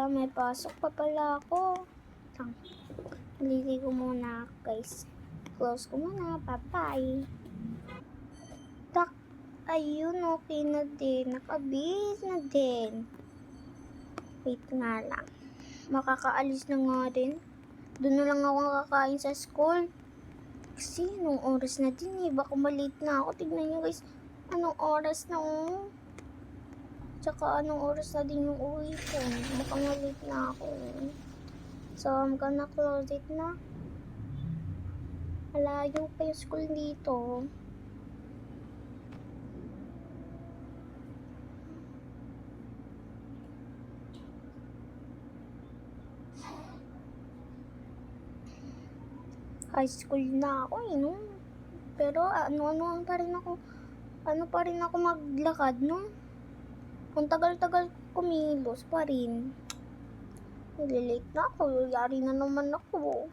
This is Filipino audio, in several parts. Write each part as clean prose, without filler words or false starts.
may pasok pa pala ako. Liligo muna, guys. Close ko muna. Bye-bye. Tak, ayun, okay na din. Nakabihis na din. Wait nga lang. Makakaalis na nga din. Doon na lang ako kakain sa school. Kasi anong oras na din eh. Baka malate na ako. Tignan nyo guys. Anong oras na Tsaka anong oras na din yung uwi ko. Baka malate na ako. So I'm gonna close it na. Malayo pa yung school dito. High school na ako no? Pero ano pa rin ako maglakad no? Kung tagal-tagal kumilos pa rin. Nililate na ako. Yari na naman ako.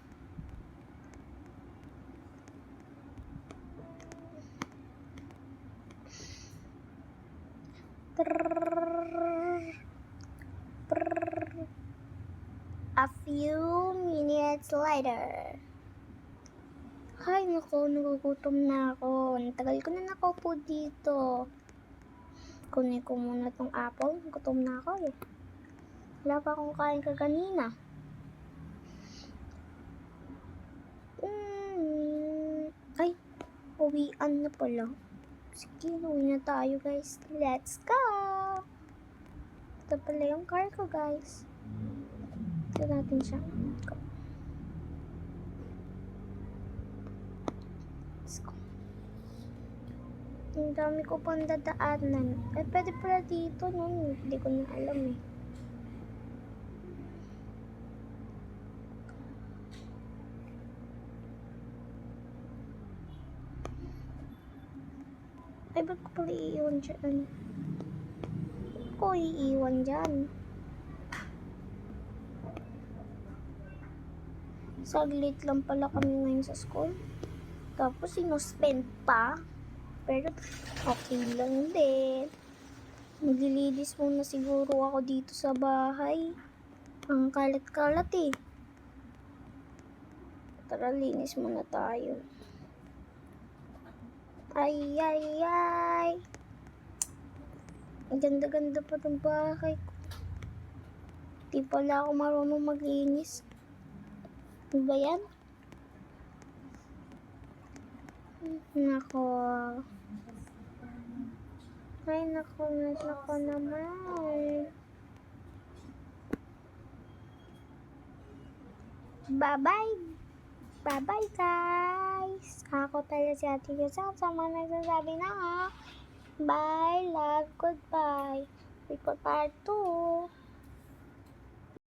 A few minutes later. Ay, naku, nagugutom na ako. Tagal ko na nakaupo dito. Kunin ko muna tong apple. Gutom na ako eh. Wala pa akong kain kaganina. Ay, uwian na pala. Sige, uwi na tayo guys. Let's go! Ito pala yung car ko guys. Ito natin siya. Let's go. Ang dami ko pang dadaanan. Ay, pwede pala dito nun. Hindi ko na alam eh. Ay, ba't ko pala iiwan dyan? Ba't ko iiwan dyan? Saglit lang pala kami ngayon sa school. Tapos sinuspend pa. Pero okay lang din. Maglilinis muna siguro ako dito sa bahay. Ang kalat-kalat eh. Tara, linis muna tayo. Ay. Ang ganda-ganda pa ng bahay ko. Di pala ako marunong maglinis. Ano ba yan? Nako. Ay, nako naman. Bye-bye guys. Ako pala si Ate Yusuf. Sa mga nagsasabi na bye, love, goodbye. Wait for part 2.